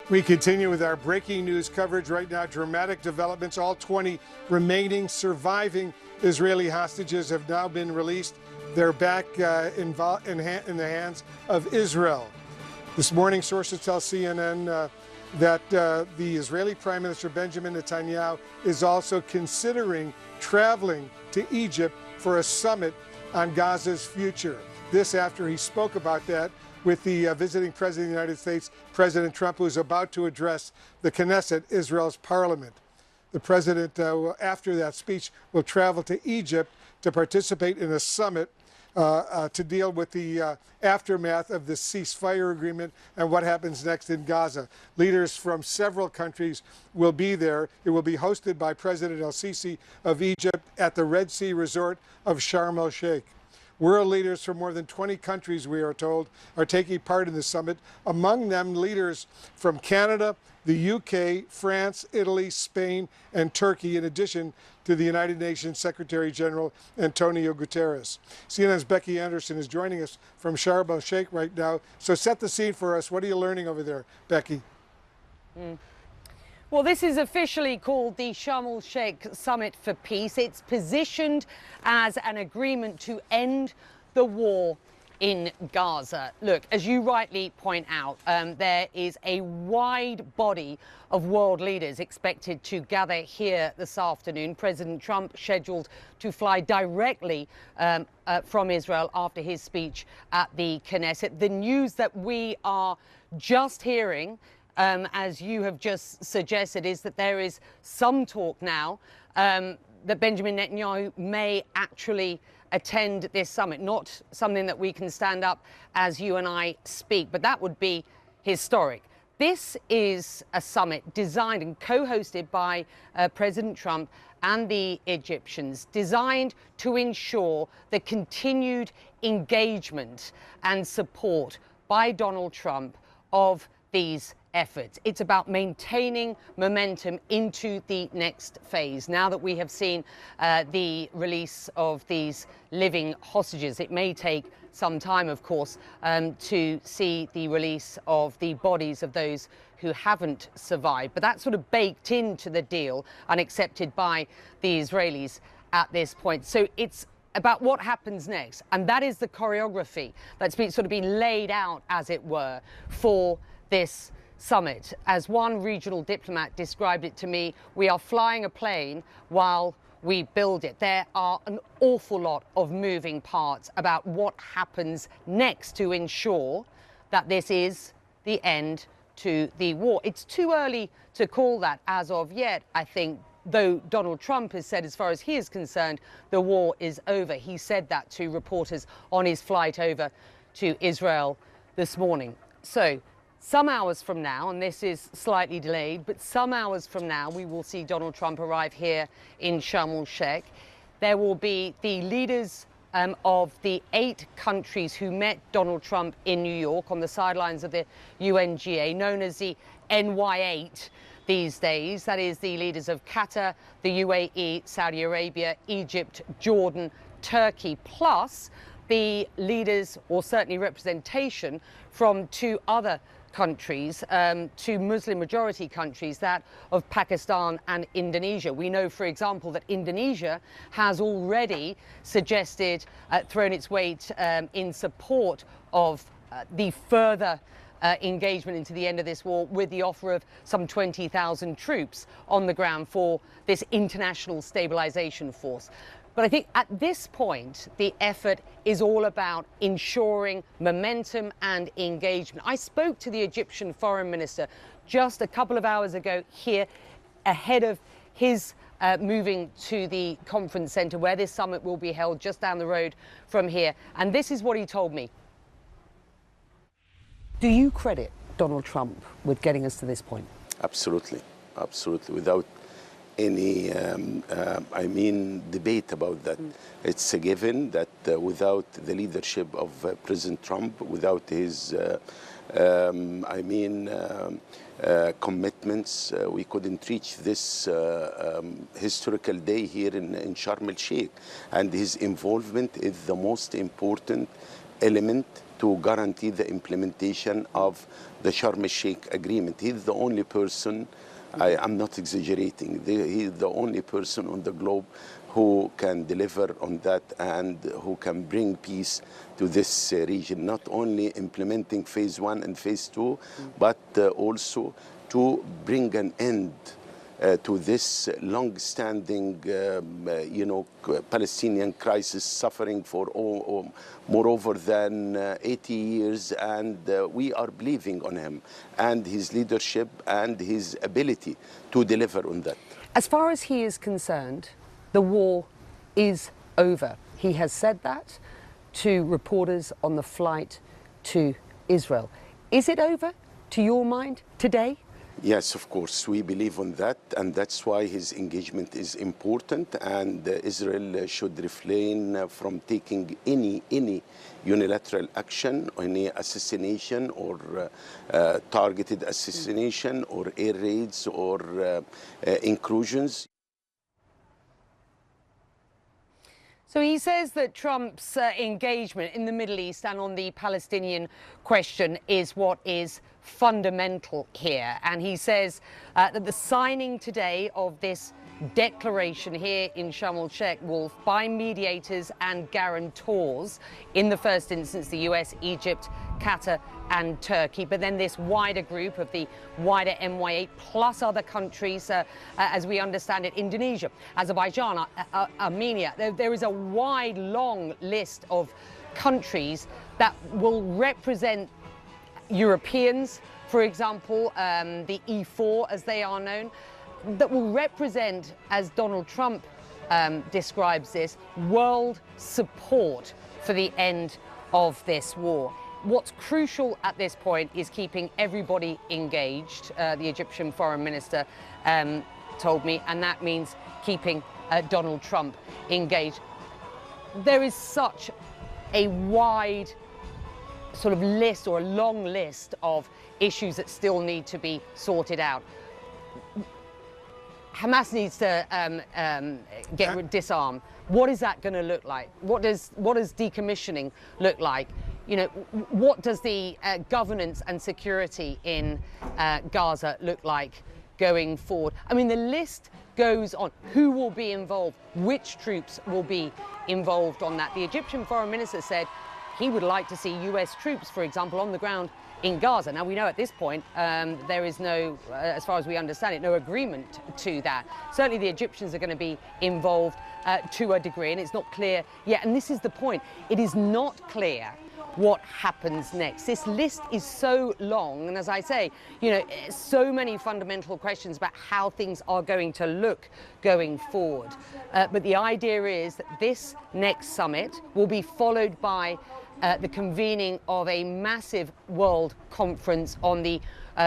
We continue with our breaking news coverage right now. Dramatic developments. All 20 remaining surviving Israeli hostages have now been released. They're back in the hands of Israel. This morning, sources tell CNN that the Israeli Prime Minister Benjamin Netanyahu is also considering traveling to Egypt for a summit on Gaza's future. This after he spoke about that with the visiting President of the United States, President Trump, who is about to address the Knesset, Israel's parliament. The president, after that speech, will travel to Egypt to participate in a summit to deal with the aftermath of the ceasefire agreement and what happens next in Gaza. Leaders from several countries will be there. It will be hosted by President el-Sisi of Egypt at the Red Sea resort of Sharm el-Sheikh. World leaders from more than 20 countries, we are told, are taking part in the summit. Among them, leaders from Canada, the UK, France, Italy, Spain, and Turkey, in addition to the United Nations Secretary General Antonio Guterres. CNN's Becky Anderson is joining us from Sharm el-Sheikh right now. So set the scene for us. What are you learning over there, Becky? Well, this is officially called the Sharm el-Sheikh Summit for Peace. It's positioned as an agreement to end the war in Gaza. Look, as you rightly point out, there is a wide body of world leaders expected to gather here this afternoon. President Trump scheduled to fly directly from Israel after his speech at the Knesset. The news that we are just hearing, as you have just suggested, is that there is some talk now that Benjamin Netanyahu may actually attend this summit. Not something that we can stand up as you and I speak, but that would be historic. This is a summit designed and co-hosted by President Trump and the Egyptians, designed to ensure the continued engagement and support by Donald Trump of these efforts. It's about maintaining momentum into the next phase. Now that we have seen the release of these living hostages, it may take some time, of course, to see the release of the bodies of those who haven't survived. But that's sort of baked into the deal and accepted by the Israelis at this point. So it's about what happens next. And that is the choreography that's been sort of been laid out, as it were, for this summit. As one regional diplomat described it to me, we are flying a plane while we build it. There are an awful lot of moving parts about what happens next to ensure that this is the end to the war. It's too early to call that as of yet, I think, though Donald Trump has said, as far as he is concerned, the war is over. He said that to reporters on his flight over to Israel this morning. So some hours from now, and this is slightly delayed, but some hours from now, we will see Donald Trump arrive here in Sharm el-Sheikh. There will be the leaders of the 8 countries who met Donald Trump in New York on the sidelines of the UNGA, known as the NY8 these days. That is the leaders of Qatar, the UAE, Saudi Arabia, Egypt, Jordan, Turkey, plus the leaders, or certainly representation, from 2 other countries, 2 Muslim-majority countries, that of Pakistan and Indonesia. We know, for example, that Indonesia has already suggested, thrown its weight in support of the further engagement into the end of this war, with the offer of some 20,000 troops on the ground for this international stabilization force. But I think at this point, the effort is all about ensuring momentum and engagement. I spoke to the Egyptian foreign minister just a couple of hours ago here, ahead of his moving to the conference center where this summit will be held just down the road from here. And this is what he told me. Do you credit Donald Trump with getting us to this point? Absolutely, absolutely, without any, debate about that. It's a given that without the leadership of President Trump, without his, commitments, we couldn't reach this historical day here in Sharm el-Sheikh. And his involvement is the most important element to guarantee the implementation of the Sharm el-Sheikh agreement. He's the only person, I'm not exaggerating, he's the only person on the globe who can deliver on that and who can bring peace to this region, not only implementing phase 1 and phase 2, but also to bring an end to this long-standing, Palestinian crisis, suffering for moreover than 80 years, and we are believing on him and his leadership and his ability to deliver on that. As far as he is concerned, the war is over. He has said that to reporters on the flight to Israel. Is it over, to your mind, today? Yes, of course, we believe on that, and that's why his engagement is important, and Israel should refrain from taking any unilateral action, any assassination or targeted assassination or air raids or incursions. So he says that Trump's engagement in the Middle East and on the Palestinian question is what is fundamental here. And he says that the signing today of this declaration here in Sharm el-Sheikh will find mediators and guarantors, in the first instance the US, Egypt, Qatar and Turkey, but then this wider group of the wider NY8 plus other countries, as we understand it, Indonesia, Azerbaijan, Armenia. There is a wide, long list of countries that will represent Europeans, for example, the E4 as they are known, that will represent, as Donald Trump describes this, world support for the end of this war. What's crucial at this point is keeping everybody engaged, the Egyptian foreign minister told me, and that means keeping Donald Trump engaged. There is such a wide sort of list, or a long list, of issues that still need to be sorted out. Hamas needs to disarm. What is that going to look like? What does decommissioning look like? You know, what does the governance and security in Gaza look like going forward? I mean, the list goes on. Who will be involved? Which troops will be involved on that? The Egyptian foreign minister said he would like to see US troops, for example, on the ground in Gaza. Now, we know at this point there is no, as far as we understand it, no agreement to that. Certainly the Egyptians are going to be involved to a degree, and it's not clear yet. And this is the point. It is not clear what happens next. This list is so long, and as I say, you know, so many fundamental questions about how things are going to look going forward. But the idea is that this next summit will be followed by the convening of a massive world conference on the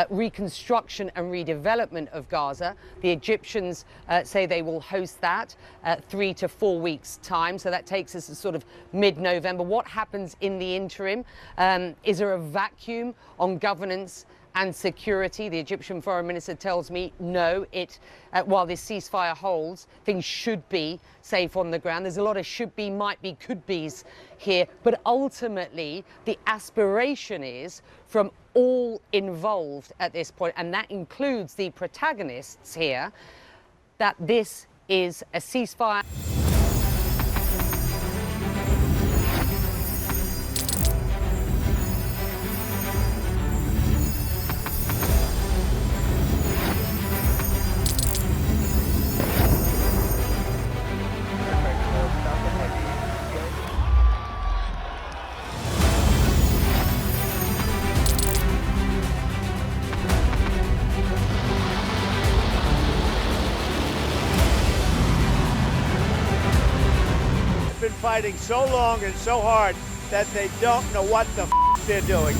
reconstruction and redevelopment of Gaza. The Egyptians say they will host that 3 to 4 weeks' time, so that takes us to sort of mid-November. What happens in the interim? Is there a vacuum on governance and security? The Egyptian foreign minister tells me no, while this ceasefire holds, things should be safe on the ground. There's a lot of should be, might be, could be's here, but ultimately the aspiration is from all involved at this point, and that includes the protagonists here, that this is a ceasefire. Been fighting so long and so hard that they don't know what the they're doing.